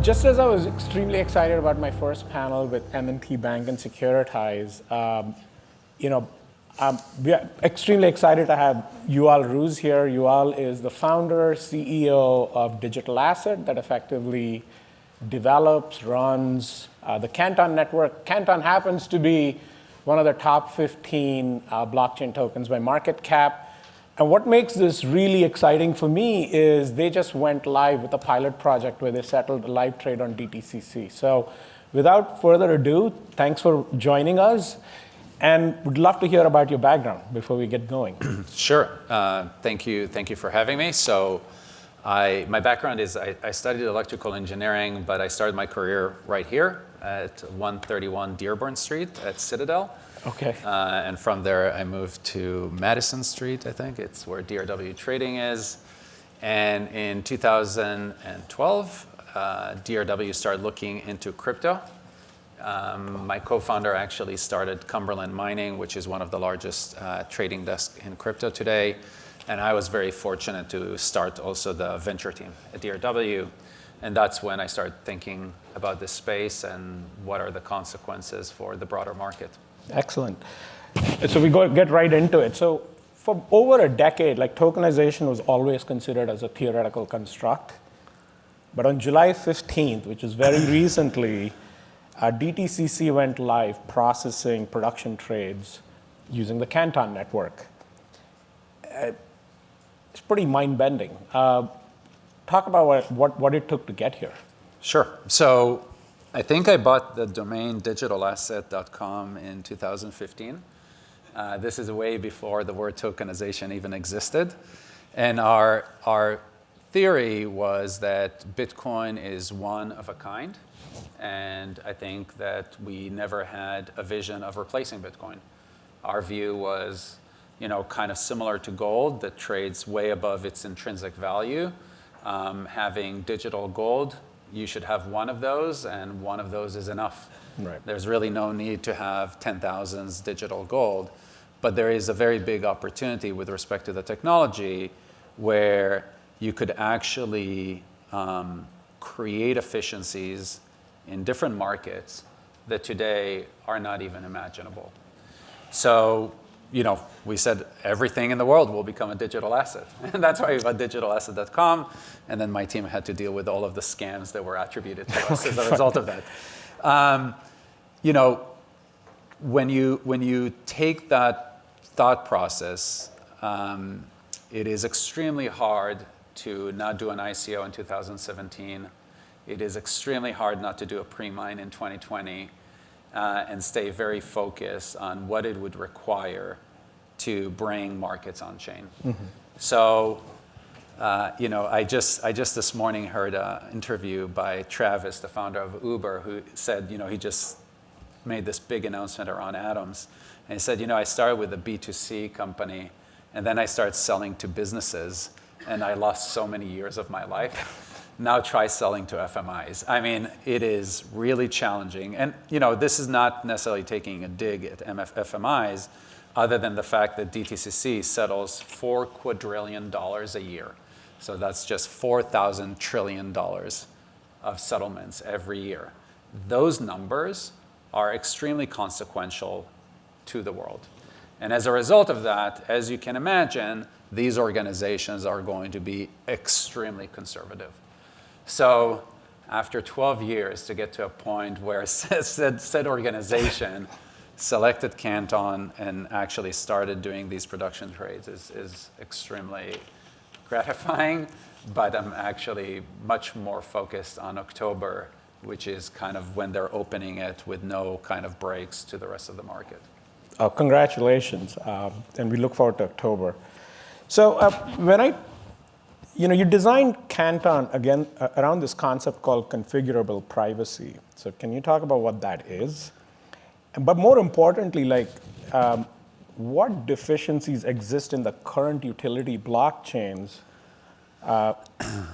Just as I was extremely excited about my first panel with M&T Bank and Securitize, we are extremely excited to have Yuval Rooz here. Yuval is the founder, CEO of Digital Asset that effectively develops, runs the Canton network. Canton happens to be one of the top 15 blockchain tokens by market cap. And what makes this really exciting for me is they just went live with a pilot project where they settled a live trade on DTCC. So without further ado, thanks for joining us. And would love to hear about your background before we get going. Sure. Thank you for having me. So my background is I studied electrical engineering, but I started my career right here at 131 Dearborn Street at Citadel. Okay. And from there, I moved to Madison Street, I think. It's where DRW Trading is. And in 2012, DRW started looking into crypto. My co-founder actually started Cumberland Mining, which is one of the largest trading desks in crypto today. And I was very fortunate to start also the venture team at DRW. And that's when I started thinking about this space and what are the consequences for the broader market. Excellent. So we get right into it. So for over a decade, tokenization was always considered as a theoretical construct. But on July 15th, which is very recently, DTCC went live processing production trades using the Canton network. It's pretty mind-bending. Talk about what it took to get here. Sure. So I think I bought the domain digitalasset.com in 2015. This is way before the word tokenization even existed. And our theory was that Bitcoin is one of a kind. And I think that we never had a vision of replacing Bitcoin. Our view was, kind of similar to gold that trades way above its intrinsic value. Having digital gold, you should have one of those, and one of those is enough. Right. There's really no need to have 10,000s digital gold. But there is a very big opportunity with respect to the technology where you could actually create efficiencies in different markets that today are not even imaginable. So, we said everything in the world will become a digital asset. And that's why we got digitalasset.com. And then my team had to deal with all of the scams that were attributed to us as a result of that. When you take that thought process, it is extremely hard to not do an ICO in 2017. It is extremely hard not to do a pre-mine in 2020 and stay very focused on what it would require to bring markets on chain. Mm-hmm. So, I just this morning heard an interview by Travis, the founder of Uber, who said, he just made this big announcement around atoms. And he said, I started with a B2C company, and then I started selling to businesses, and I lost so many years of my life. Now try selling to FMIs. I mean, it is really challenging. And this is not necessarily taking a dig at FMIs, other than the fact that DTCC settles $4 quadrillion a year. So that's just $4,000 trillion of settlements every year. Those numbers are extremely consequential to the world. And as a result of that, as you can imagine, these organizations are going to be extremely conservative. So after 12 years to get to a point where said organization selected Canton and actually started doing these production trades is extremely gratifying, but I'm actually much more focused on October, which is kind of when they're opening it with no kind of breaks to the rest of the market. Oh, congratulations, and we look forward to October. So you designed Canton again around this concept called configurable privacy. So can you talk about what that is? But more importantly, what deficiencies exist in the current utility blockchains,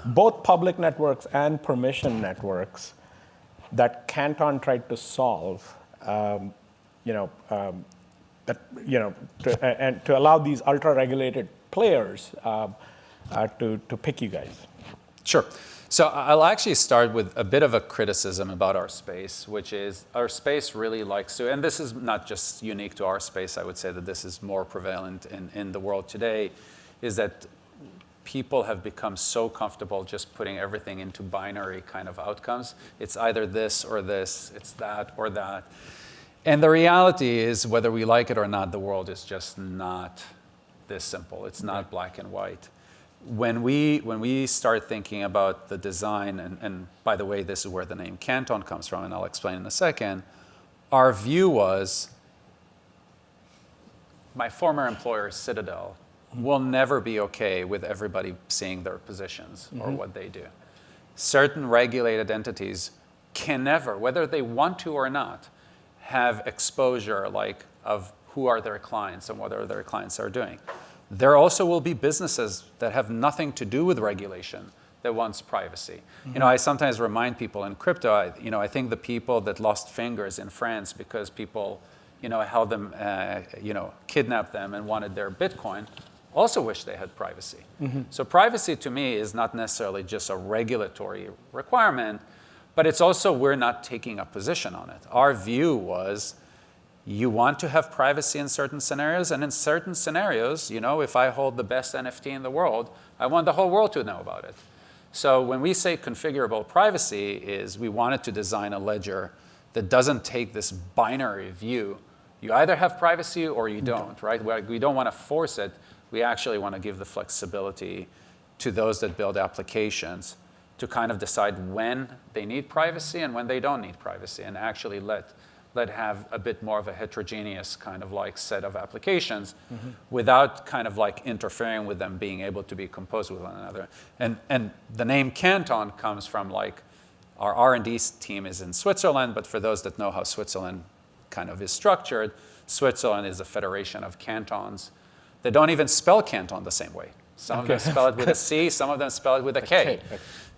both public networks and permission networks, that Canton tried to solve, to allow these ultra-regulated players to pick you guys? Sure. So I'll actually start with a bit of a criticism about our space, which is our space really likes to, and this is not just unique to our space, I would say that this is more prevalent in the world today, is that people have become so comfortable just putting everything into binary kind of outcomes. It's either this or this, it's that or that. And the reality is, whether we like it or not, the world is just not this simple. It's not black and white. When we start thinking about the design, and by the way, this is where the name Canton comes from, and I'll explain in a second, our view was, my former employer, Citadel, will never be okay with everybody seeing their positions or what they do. Certain regulated entities can never, whether they want to or not, have exposure of who are their clients and what their clients are doing. There also will be businesses that have nothing to do with regulation that wants privacy. I sometimes remind people in crypto, I think the people that lost fingers in France because people, held them, kidnapped them and wanted their Bitcoin, also wish they had privacy. So privacy to me is not necessarily just a regulatory requirement, but it's also we're not taking a position on it. Our view was, you want to have privacy in certain scenarios, and in certain scenarios, if I hold the best NFT in the world, I want the whole world to know about it. So when we say configurable privacy, is we wanted to design a ledger that doesn't take this binary view. You either have privacy or you don't, right? We don't want to force it. We actually want to give the flexibility to those that build applications to kind of decide when they need privacy and when they don't need privacy, and actually let have a bit more of a heterogeneous kind of set of applications without kind of interfering with them being able to be composed with one another. And the name Canton comes from our R&D team is in Switzerland, but for those that know how Switzerland kind of is structured, Switzerland is a federation of cantons. They don't even spell Canton the same way. Some of them spell it with a C, some of them spell it with a K.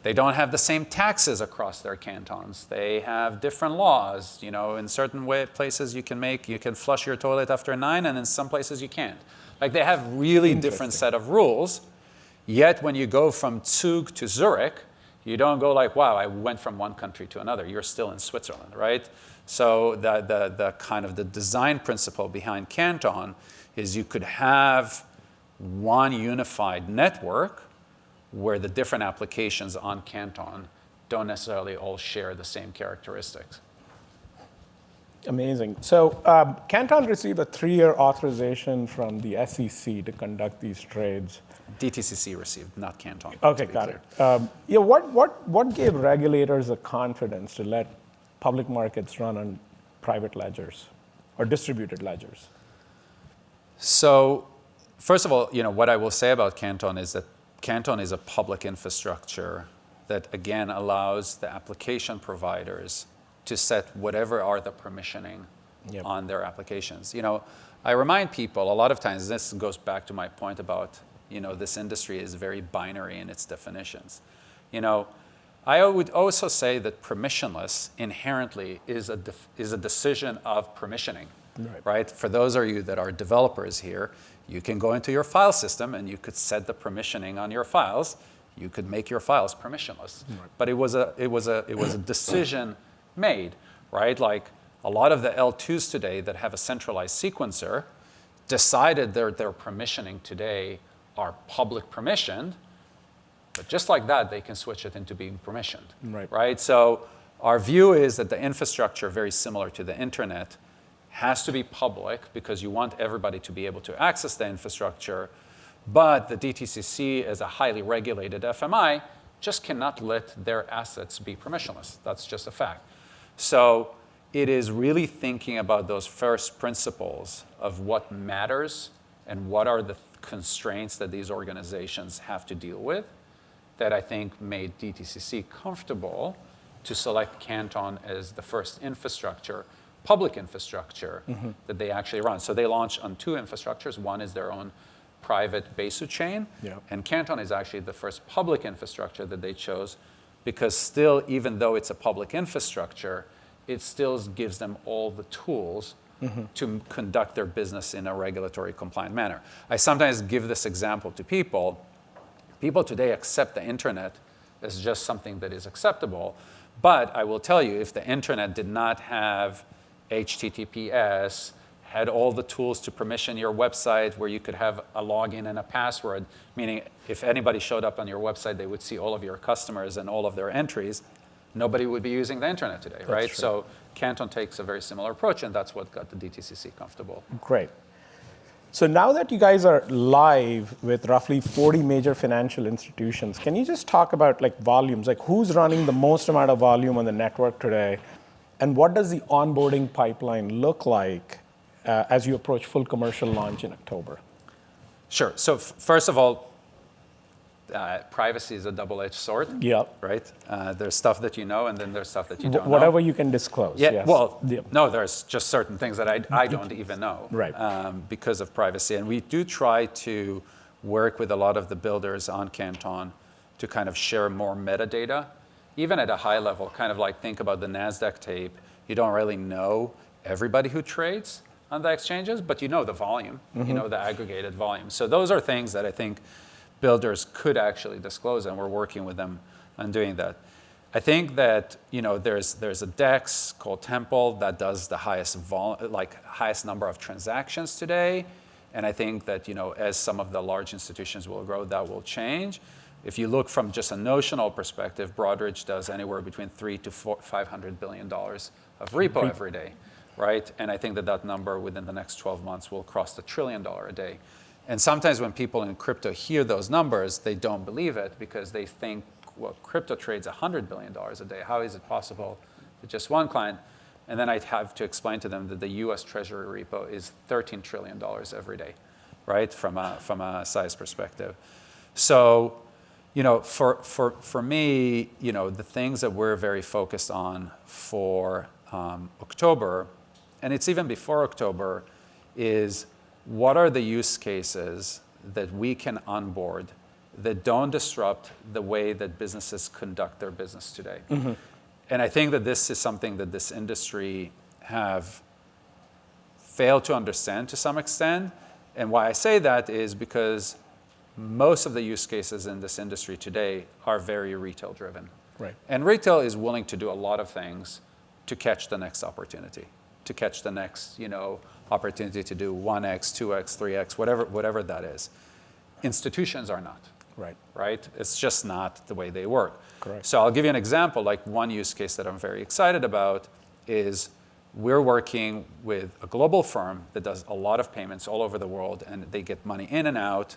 They don't have the same taxes across their cantons. They have different laws. In certain places you can flush your toilet after 9, and in some places you can't. They have really different set of rules. Yet when you go from Zug to Zurich, you don't go wow, I went from one country to another. You're still in Switzerland, right? So the kind of the design principle behind Canton is you could have one unified network where the different applications on Canton don't necessarily all share the same characteristics. Amazing. So Canton received a 3-year authorization from the SEC to conduct these trades. DTCC received, not Canton. Okay, got it. What gave regulators the confidence to let public markets run on private ledgers or distributed ledgers? So first of all, what I will say about Canton is that Canton is a public infrastructure that, again, allows the application providers to set whatever are the permissioning on their applications. I remind people a lot of times, this goes back to my point about, this industry is very binary in its definitions. I would also say that permissionless inherently is a decision of permissioning, right? For those of you that are developers here, you can go into your file system and you could set the permissioning on your files. You could make your files permissionless. But it was a decision made, right? A lot of the L2s today that have a centralized sequencer decided their permissioning today are public permissioned, but just like that, they can switch it into being permissioned, right? So our view is that the infrastructure, very similar to the internet, has to be public because you want everybody to be able to access the infrastructure, but the DTCC, as a highly regulated FMI, just cannot let their assets be permissionless. That's just a fact. So it is really thinking about those first principles of what matters and what are the constraints that these organizations have to deal with that I think made DTCC comfortable to select Canton as the first infrastructure, public infrastructure that they actually run. So they launch on 2 infrastructures. One is their own private Besu chain, and Canton is actually the first public infrastructure that they chose because still, even though it's a public infrastructure, it still gives them all the tools to conduct their business in a regulatory compliant manner. I sometimes give this example to people. People today accept the internet as just something that is acceptable. But I will tell you, if the internet did not have HTTPS, had all the tools to permission your website where you could have a login and a password, meaning if anybody showed up on your website, they would see all of your customers and all of their entries, nobody would be using the internet today, right? True. So Canton takes a very similar approach, and that's what got the DTCC comfortable. Great. So now that you guys are live with roughly 40 major financial institutions, can you just talk about like volumes? Like who's running the most amount of volume on the network today? And what does the onboarding pipeline look like as you approach full commercial launch in October? Sure. So first of all, privacy is a double-edged sword, Yep. right? There's stuff that you know, and then there's stuff that you don't know. Whatever you can disclose. Yeah, yes. well, Yep. no, there's just certain things that I don't even know, Right. Because of privacy. And we do try to work with a lot of the builders on Canton to kind of share more metadata, even at a high level, kind of like think about the NASDAQ tape. You don't really know everybody who trades on the exchanges, but you know the volume, you know the aggregated volume. So those are things that I think builders could actually disclose, and we're working with them on doing that. I think that there's a DEX called Temple that does the highest number of transactions today, and I think that as some of the large institutions will grow, that will change. If you look from just a notional perspective, Broadridge does anywhere between $300 to $500 billion of repo every day, right? And I think that number within the next 12 months will cross the $1 trillion a day. And sometimes when people in crypto hear those numbers, they don't believe it because they think, well, crypto trades $100 billion a day. How is it possible to just one client? And then I'd have to explain to them that the US Treasury repo is $13 trillion every day, right? From a size perspective. So, for me, the things that we're very focused on for October, and it's even before October, is what are the use cases that we can onboard that don't disrupt the way that businesses conduct their business today? Mm-hmm. And I think that this is something that this industry have failed to understand to some extent. And why I say that is because most of the use cases in this industry today are very retail driven. Right. And retail is willing to do a lot of things to catch the next opportunity, to catch the next, opportunity to do 1x, 2x, 3x, whatever that is. Institutions are not. Right? It's just not the way they work. Correct. So I'll give you an example. Like one use case that I'm very excited about is we're working with a global firm that does a lot of payments all over the world, and they get money in and out.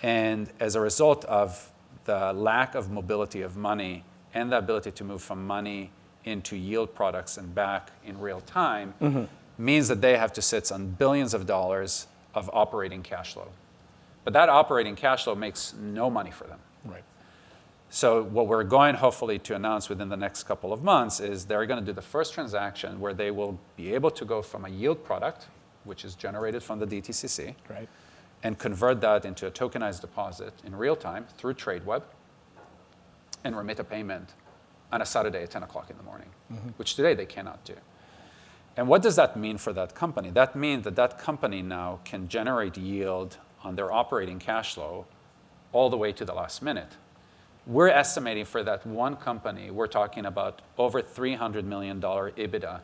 And as a result of the lack of mobility of money and the ability to move from money into yield products and back in real time, means that they have to sit on billions of dollars of operating cash flow. But that operating cash flow makes no money for them. Right. So what we're going hopefully to announce within the next couple of months is they're going to do the first transaction where they will be able to go from a yield product, which is generated from the DTCC, right, and convert that into a tokenized deposit in real time through TradeWeb and remit a payment on a Saturday at 10 o'clock in the morning, which today they cannot do. And what does that mean for that company? That means that that company now can generate yield on their operating cash flow all the way to the last minute. We're estimating for that one company, we're talking about over $300 million EBITDA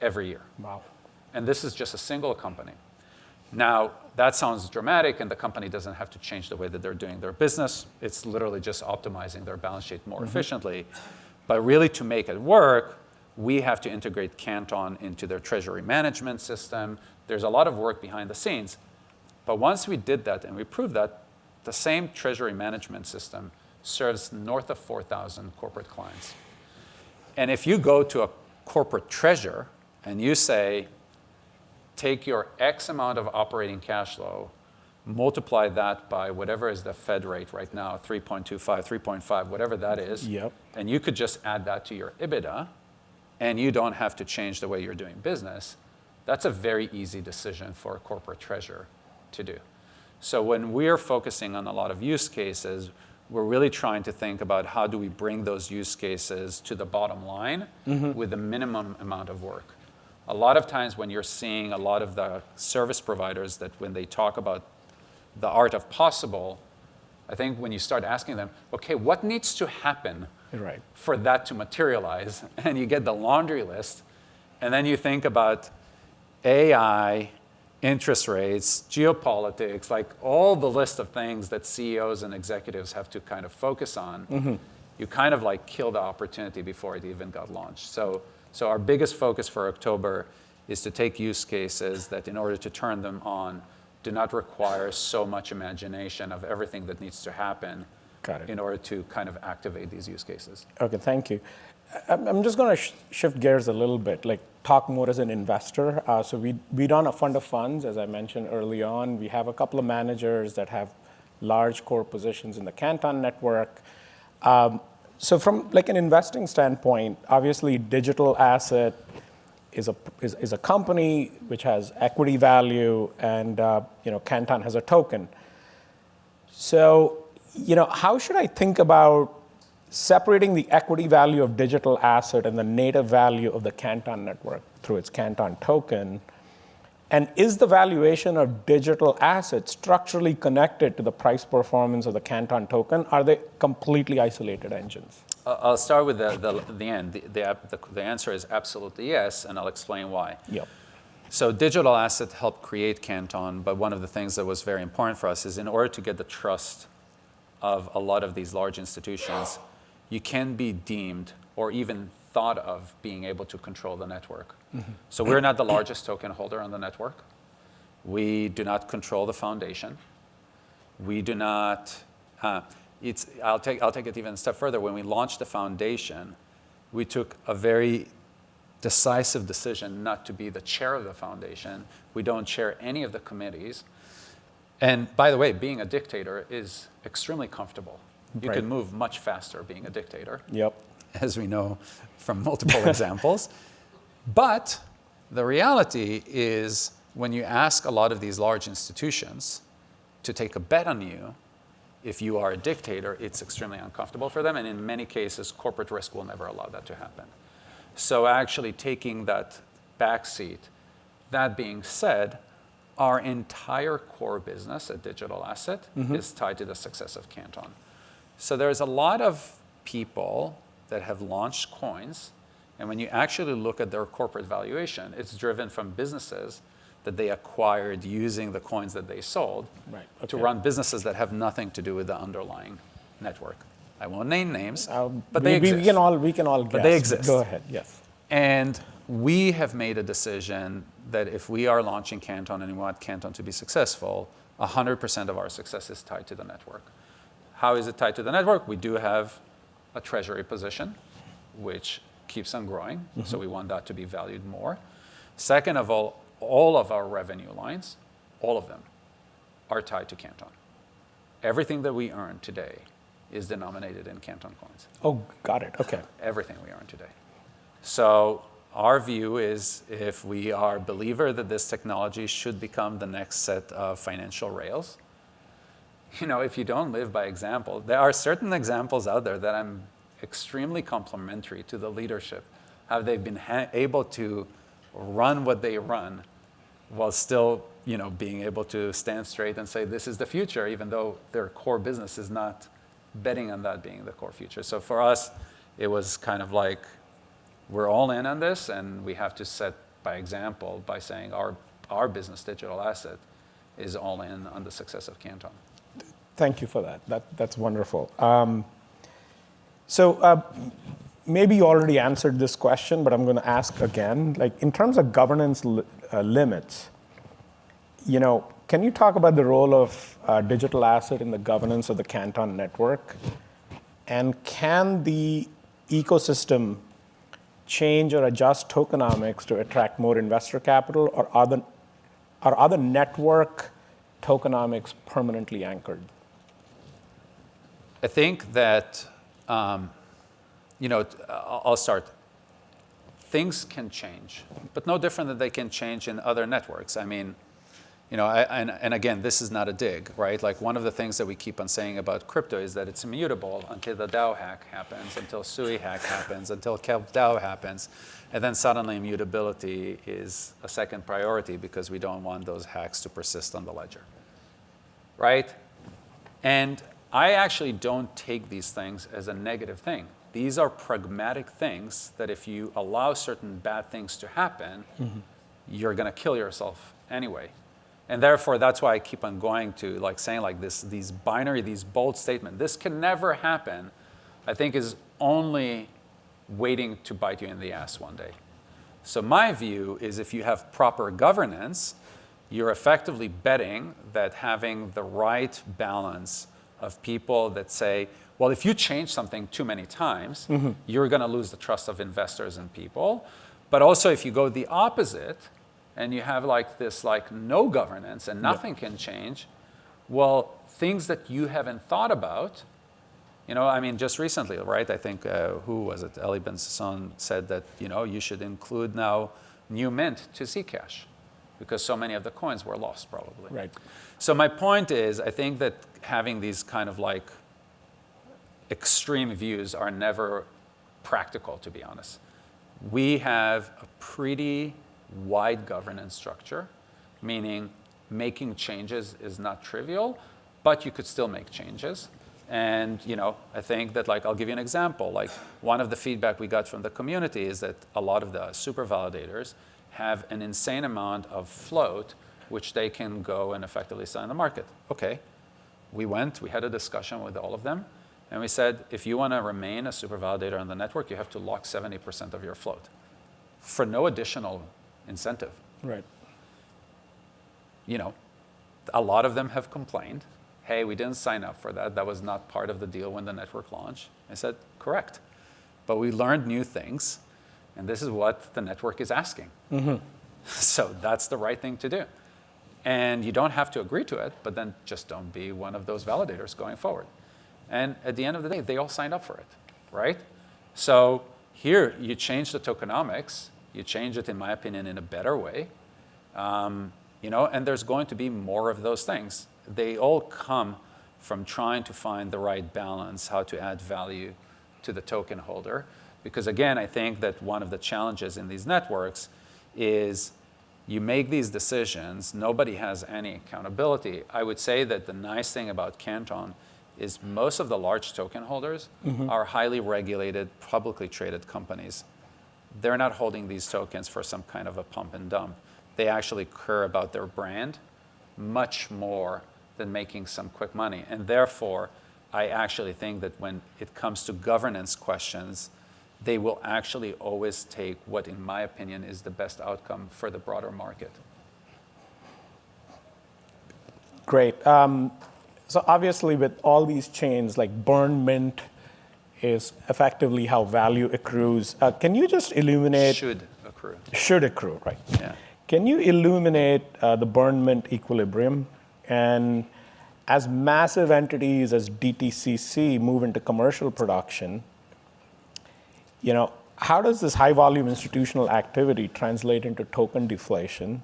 every year. Wow. And this is just a single company. Now, that sounds dramatic, and the company doesn't have to change the way that they're doing their business. It's literally just optimizing their balance sheet more efficiently. But really, to make it work, we have to integrate Canton into their treasury management system. There's a lot of work behind the scenes. But once we did that and we proved that, the same treasury management system serves north of 4,000 corporate clients. And if you go to a corporate treasurer and you say, take your X amount of operating cash flow, multiply that by whatever is the Fed rate right now, 3.25, 3.5, whatever that is, and you could just add that to your EBITDA, and you don't have to change the way you're doing business, that's a very easy decision for a corporate treasurer to do. So when we're focusing on a lot of use cases, we're really trying to think about how do we bring those use cases to the bottom line with the minimum amount of work. A lot of times when you're seeing a lot of the service providers that when they talk about the art of possible, I think when you start asking them, okay, what needs to happen Right. for that to materialize? And you get the laundry list, and then you think about AI, interest rates, geopolitics, like all the list of things that CEOs and executives have to kind of focus on. You kind of like kill the opportunity before it even got launched. So our biggest focus for October is to take use cases that, in order to turn them on, do not require so much imagination of everything that needs to happen in order to kind of activate these use cases. Okay, thank you. I'm just going to shift gears a little bit, like talk more as an investor. So we run a fund of funds, as I mentioned early on. We have a couple of managers that have large core positions in the Canton network. So from like an investing standpoint, obviously digital asset is a company which has equity value, and Canton has a token. So how should I think about separating the equity value of digital asset and the native value of the Canton network through its Canton token? And is the valuation of digital assets structurally connected to the price performance of the Canton token? Are they completely isolated engines? I'll start with the end. The answer is absolutely yes, and I'll explain why. Yep. So digital asset helped create Canton, but one of the things that was very important for us is, in order to get the trust of a lot of these large institutions, you can be deemed or even thought of being able to control the network. So we're not the largest token holder on the network. We do not control the foundation. We do not, I'll take it even a step further. When we launched the foundation, we took a very decisive decision not to be the chair of the foundation. We don't chair any of the committees. And by the way, being a dictator is extremely comfortable. You can move much faster being a dictator. Yep. As we know from multiple examples. But the reality is, when you ask a lot of these large institutions to take a bet on you, if you are a dictator, it's extremely uncomfortable for them. And in many cases, corporate risk will never allow that to happen. So actually taking that backseat. That being said, our entire core business, a digital asset, is tied to the success of Canton. So there's a lot of people that have launched coins, and when you actually look at their corporate valuation, it's driven from businesses that they acquired using the coins that they sold to run businesses that have nothing to do with the underlying network. I won't name names, but they exist. We can all guess. But they exist. Go ahead, yes. And we have made a decision that if we are launching Canton and we want Canton to be successful, 100% of our success is tied to the network. How is it tied to the network? We do have a treasury position, which keeps on growing, so we want that to be valued more. Second of all of our revenue lines, all of them, are tied to Canton. Everything that we earn today is denominated in Canton coins. Oh, got it. Okay. Everything we earn today. So our view is, if we are a believer that this technology should become the next set of financial rails, if you don't live by example, there are certain examples out there that I'm extremely complimentary to the leadership, how they've been able to run what they run while still being able to stand straight and say this is the future, even though their core business is not betting on that being the core future. So for us, it was kind of like, we're all in on this, and we have to set by example by saying our business digital asset is all in on the success of Canton. Thank you for that. That's wonderful. So maybe you already answered this question, but I'm going to ask again. Like, in terms of governance limits, can you talk about the role of digital asset in the governance of the Canton network? And can the ecosystem change or adjust tokenomics to attract more investor capital, or are other network tokenomics permanently anchored? I think that, I'll start. Things can change, but no different than they can change in other networks. I mean, and again, this is not a dig, right? Like, one of the things that we keep on saying about crypto is that it's immutable until the DAO hack happens, until Sui hack happens, until Kelp DAO happens. And then suddenly immutability is a second priority because we don't want those hacks to persist on the ledger, right? And I actually don't take these things as a negative thing. These are pragmatic things that if you allow certain bad things to happen, you're going to kill yourself anyway. And therefore, that's why I keep on going to like saying like this, these binary, these bold statements. This can never happen, I think is only waiting to bite you in the ass one day. So my view is if you have proper governance, you're effectively betting that having the right balance of people that say, well, if you change something too many times, you're going to lose the trust of investors and people. But also if you go the opposite and you have like this like no governance and nothing can change, well, things that you haven't thought about, you know, I mean, just recently, right? I think, who was it? Ali Ben Sasson said that, you know, you should include now new mint to Zcash because so many of the coins were lost probably. Right. So my point is, I think that having these kind of like extreme views are never practical, to be honest. We have a pretty wide governance structure, meaning making changes is not trivial, but you could still make changes. And you know, I think that like, I'll give you an example. Like one of the feedback we got from the community is that a lot of the super validators have an insane amount of float, which they can go and effectively sell in the market. Okay, we had a discussion with all of them, and we said, if you want to remain a super validator on the network, you have to lock 70% of your float for no additional incentive. Right. You know, a lot of them have complained, hey, we didn't sign up for that. That was not part of the deal when the network launched. I said, correct. But we learned new things, and this is what the network is asking. So that's the right thing to do. And you don't have to agree to it, but then just don't be one of those validators going forward. And at the end of the day, they all signed up for it, right? So here, you change the tokenomics. You change it, in my opinion, in a better way. You know, and there's going to be more of those things. They all come from trying to find the right balance, how to add value to the token holder. Because again, I think that one of the challenges in these networks is you make these decisions, nobody has any accountability. I would say that the nice thing about Canton is most of the large token holders are highly regulated, publicly traded companies. They're not holding these tokens for some kind of a pump and dump. They actually care about their brand much more than making some quick money. And therefore, I actually think that when it comes to governance questions, they will actually always take what, in my opinion, is the best outcome for the broader market. Great. So obviously, with all these chains, like burn mint is effectively how value accrues. Can you just illuminate? Should accrue. Should accrue, right. Yeah. Can you illuminate the burn mint equilibrium? And as massive entities as DTCC move into commercial production, you know, how does this high volume institutional activity translate into token deflation?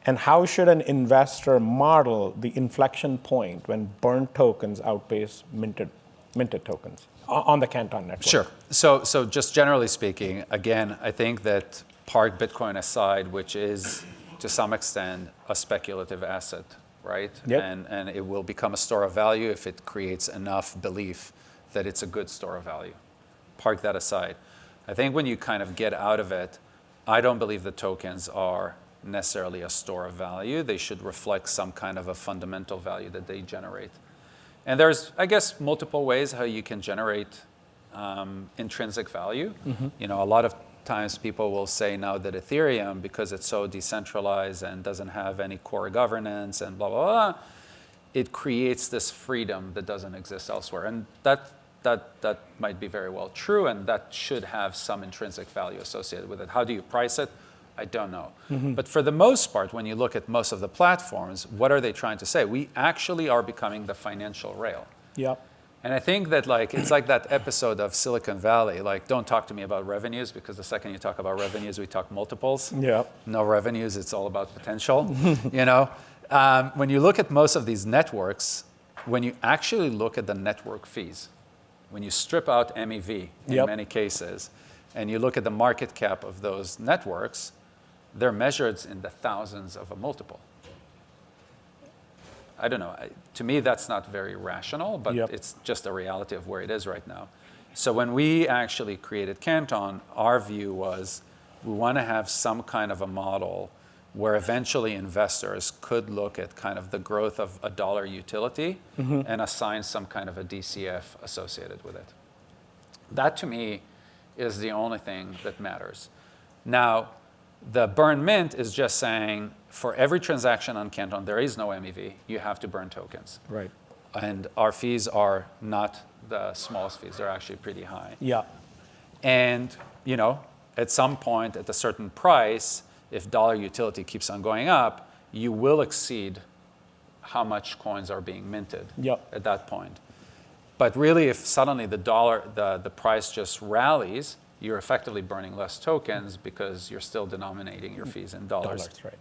And how should an investor model the inflection point when burnt tokens outpace minted tokens on the Canton network? Sure. So just generally speaking, again, I think that park Bitcoin aside, which is to some extent a speculative asset, right? Yep. And it will become a store of value if it creates enough belief that it's a good store of value. Park that aside. I think when you kind of get out of it, I don't believe the tokens are necessarily a store of value. They should reflect some kind of a fundamental value that they generate. And there's, I guess, multiple ways how you can generate intrinsic value. You know, a lot of times people will say now that Ethereum, because it's so decentralized and doesn't have any core governance and blah, blah, blah, it creates this freedom that doesn't exist elsewhere. And that might be very well true, and that should have some intrinsic value associated with it. How do you price it? I don't know. But for the most part, when you look at most of the platforms, what are they trying to say? We actually are becoming the financial rail. Yep. And I think that like it's like that episode of Silicon Valley, like don't talk to me about revenues, because the second you talk about revenues, we talk multiples. Yep. No revenues, it's all about potential. You know, when you look at most of these networks, when you actually look at the network fees, when you strip out MEV in many cases, and you look at the market cap of those networks, they're measured in the thousands of a multiple. I don't know. To me, that's not very rational, but Yep. it's just a reality of where it is right now. So when we actually created Canton, our view was we want to have some kind of a model where eventually investors could look at kind of the growth of a dollar utility and assign some kind of a DCF associated with it. That to me is the only thing that matters. Now, the burn mint is just saying for every transaction on Canton, there is no MEV. You have to burn tokens. Right. And our fees are not the smallest fees. They're actually pretty high. Yeah. And, you know, at some point, at a certain price, if dollar utility keeps on going up, you will exceed how much coins are being minted at that point. But really, if suddenly the price just rallies, you're effectively burning less tokens because you're still denominating your fees in dollars. Right.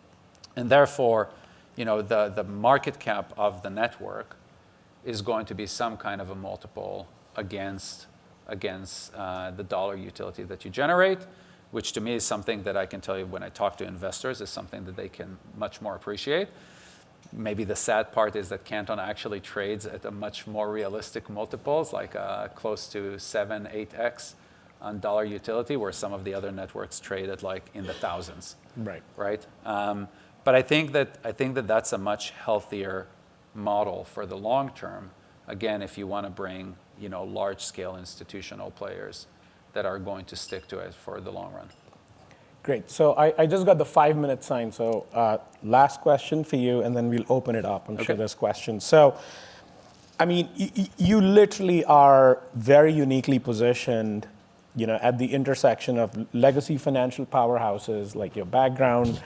And therefore, you know, the market cap of the network is going to be some kind of a multiple against the dollar utility that you generate, which to me is something that I can tell you when I talk to investors is something that they can much more appreciate. Maybe the sad part is that Canton actually trades at a much more realistic multiples, like close to 7, 8x on dollar utility, where some of the other networks trade at like in the thousands. Right. But I think that that's a much healthier model for the long term. Again, if you want to bring, you know, large-scale institutional players that are going to stick to it for the long run. Great. So I just got the 5-minute sign. So last question for you, and then we'll open it up. I'm sure there's questions. So, I mean, you literally are very uniquely positioned, you know, at the intersection of legacy financial powerhouses like your background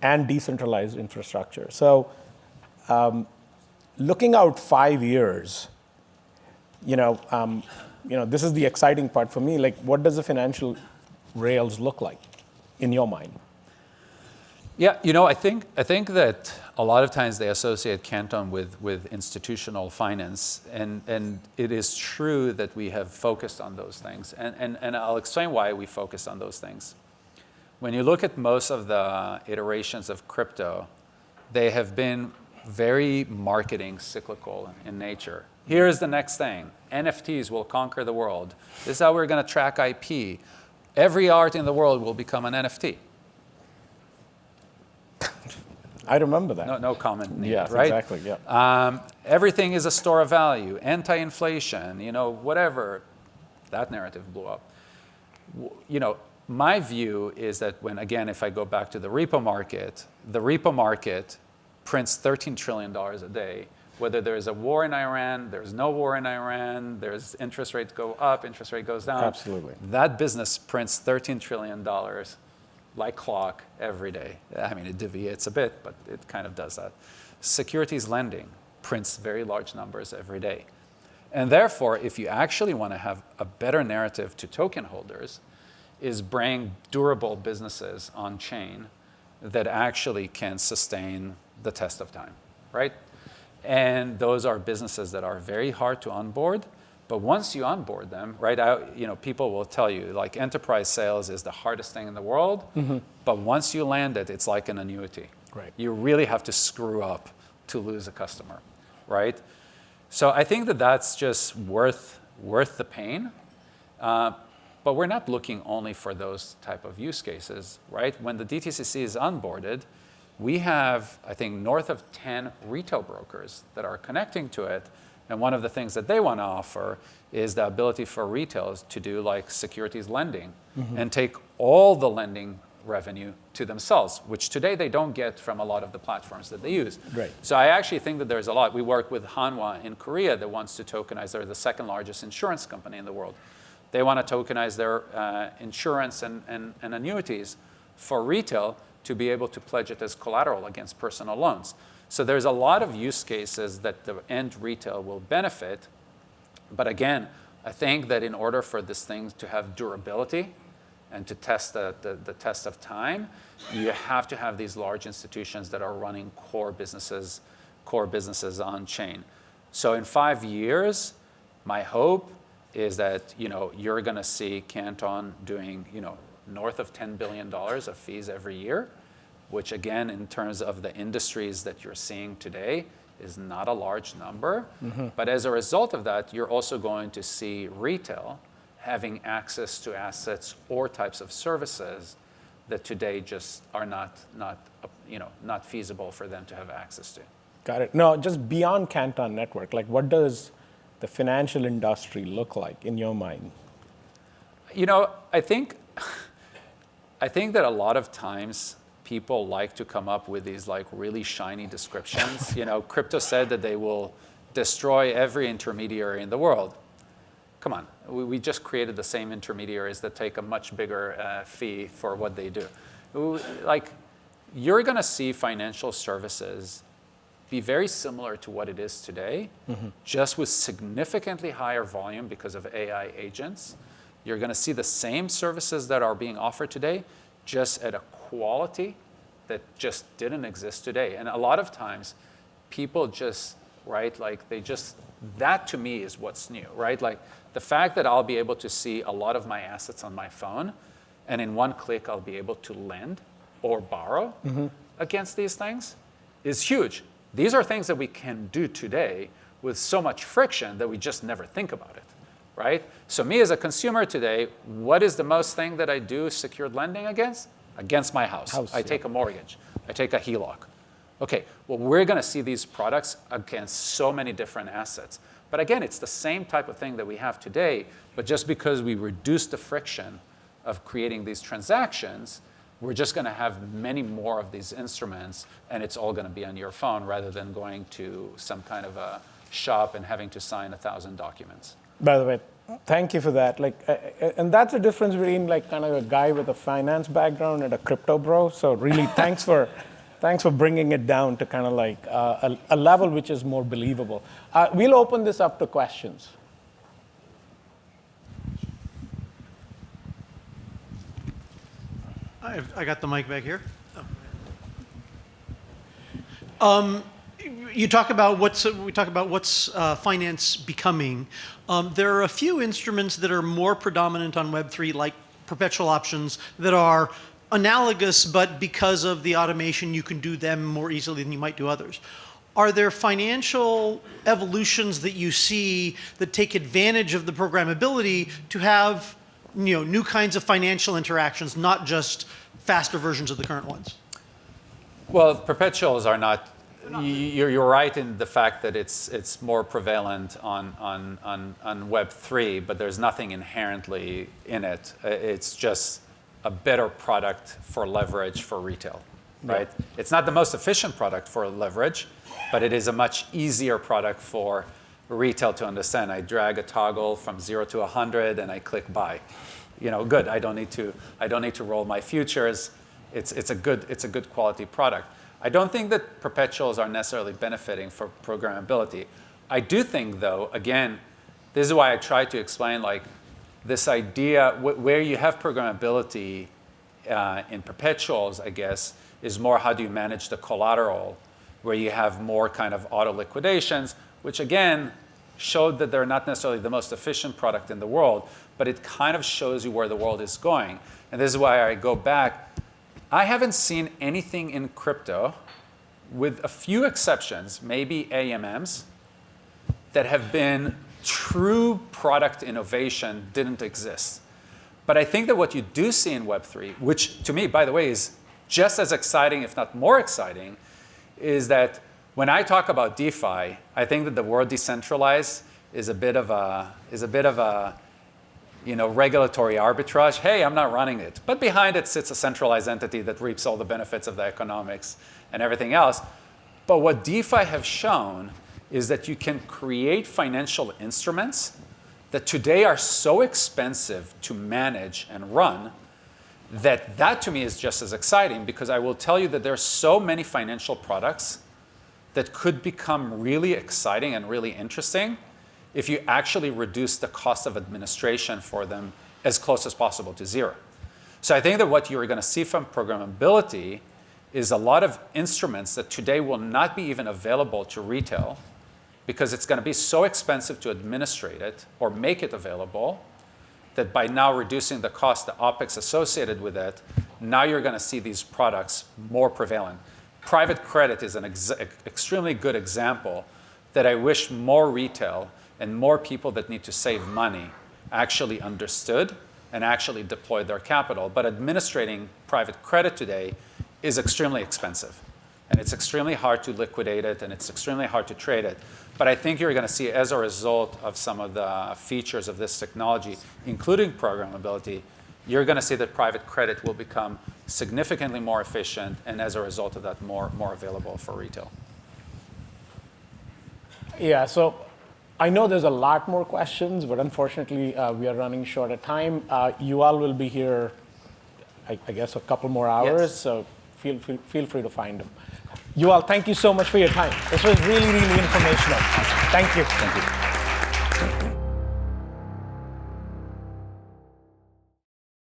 and decentralized infrastructure. So, looking out 5 years, you know, this is the exciting part for me. Like, what does the financial rails look like in your mind? Yeah, you know, I think that a lot of times they associate Canton with institutional finance, and it is true that we have focused on those things, and I'll explain why we focus on those things. When you look at most of the iterations of crypto, they have been very marketing cyclical in nature. Here's the next thing. NFTs will conquer the world. This is how we're going to track IP. Every art in the world will become an NFT. I remember that. No comment needed, yeah, right? Exactly, yeah. Everything is a store of value, anti-inflation, you know, whatever. That narrative blew up. You know, my view is that when, again, if I go back to the repo market prints $13 trillion a day. Whether there's a war in Iran, there's no war in Iran, there's interest rates go up, interest rate goes down. Absolutely. That business prints $13 trillion like clock every day. I mean, it deviates a bit, but it kind of does that. Securities lending prints very large numbers every day. And therefore, if you actually want to have a better narrative to token holders, is bring durable businesses on chain that actually can sustain the test of time, right? And those are businesses that are very hard to onboard. But once you onboard them, right, people will tell you, like, enterprise sales is the hardest thing in the world. Mm-hmm. But once you land it, it's like an annuity. Right. You really have to screw up to lose a customer, right? So I think that that's just worth the pain. But we're not looking only for those type of use cases, right? When the DTCC is onboarded, we have, I think, north of 10 retail brokers that are connecting to it. And one of the things that they want to offer is the ability for retailers to do like securities lending and take all the lending revenue to themselves, which today they don't get from a lot of the platforms that they use. Right. So I actually think that there's a lot. We work with Hanwha in Korea that wants to tokenize. They're the second largest insurance company in the world. They want to tokenize their insurance and annuities for retail to be able to pledge it as collateral against personal loans. So there's a lot of use cases that the end retail will benefit. But again, I think that in order for this thing to have durability and to test the test of time, you have to have these large institutions that are running core businesses on chain. So in 5 years, my hope is that you're going to see Canton doing north of $10 billion of fees every year, which again, in terms of the industries that you're seeing today, is not a large number. But as a result of that, you're also going to see retail having access to assets or types of services that today just are not feasible for them to have access to. Got it. No, just beyond Canton Network, like what does the financial industry look like in your mind? I think that a lot of times people like to come up with these like really shiny descriptions. Crypto said that they will destroy every intermediary in the world. Come on, we just created the same intermediaries that take a much bigger fee for what they do. Like, you're going to see financial services be very similar to what it is today, just with significantly higher volume because of AI agents. You're going to see the same services that are being offered today, just at a quality that just didn't exist today. And a lot of times, people just, right, like that to me is what's new, right? Like the fact that I'll be able to see a lot of my assets on my phone, and in one click, I'll be able to lend or borrow against these things is huge. These are things that we can do today with so much friction that we just never think about it, right? So me as a consumer today, what is the most thing that I do secured lending against? Against my house. I take a mortgage. I take a HELOC. Okay, well, we're going to see these products against so many different assets. But again, it's the same type of thing that we have today, but just because we reduce the friction of creating these transactions, we're just going to have many more of these instruments, and it's all going to be on your phone rather than going to some kind of a shop and having to sign 1,000 documents. By the way, thank you for that. And that's the difference between like kind of a guy with a finance background and a crypto bro. So really, thanks for bringing it down to kind of like a level which is more believable. We'll open this up to questions. I got the mic back here. We talk about what's finance becoming. There are a few instruments that are more predominant on Web3, like perpetual options, that are analogous, but because of the automation, you can do them more easily than you might do others. Are there financial evolutions that you see that take advantage of the programmability to have new kinds of financial interactions, not just faster versions of the current ones? Well, perpetuals are not. You're right in the fact that it's more prevalent on Web3, but there's nothing inherently in it. It's just a better product for leverage for retail, right? Yeah. It's not the most efficient product for leverage, but it is a much easier product for retail to understand. I drag a toggle from 0 to 100 and I click buy. Good. I don't need to roll my futures. It's a good quality product. I don't think that perpetuals are necessarily benefiting from programmability. I do think, though, again, this is why I try to explain like this idea where you have programmability in perpetuals, I guess, is more how do you manage the collateral, where you have more kind of auto liquidations, which again showed that they're not necessarily the most efficient product in the world, but it kind of shows you where the world is going. And this is why I go back. I haven't seen anything in crypto, with a few exceptions, maybe AMMs, that have been true product innovation didn't exist. But I think that what you do see in Web3, which to me, by the way, is just as exciting, if not more exciting, is that when I talk about DeFi, I think that the word decentralized is a bit of a regulatory arbitrage. Hey, I'm not running it. But behind it sits a centralized entity that reaps all the benefits of the economics and everything else. But what DeFi have shown is that you can create financial instruments that today are so expensive to manage and run that to me is just as exciting, because I will tell you that there are so many financial products that could become really exciting and really interesting if you actually reduce the cost of administration for them as close as possible to zero. So I think that what you're going to see from programmability is a lot of instruments that today will not be even available to retail because it's going to be so expensive to administrate it or make it available that by now reducing the cost, the OpEx associated with it, now you're going to see these products more prevalent. private credit is an extremely good example that I wish more retail and more people that need to save money actually understood and actually deployed their capital. But administrating private credit today is extremely expensive. And it's extremely hard to liquidate it, and it's extremely hard to trade it. But I think you're going to see, as a result of some of the features of this technology, including programmability, you're going to see that private credit will become significantly more efficient, and as a result of that, more available for retail. Yeah, so I know there's a lot more questions, but unfortunately, we are running short of time. Yuval will be here, I guess, a couple more hours, Yes. so feel free to find him. Yuval, thank you so much for your time. This was really, really informational. Thank you. Thank you.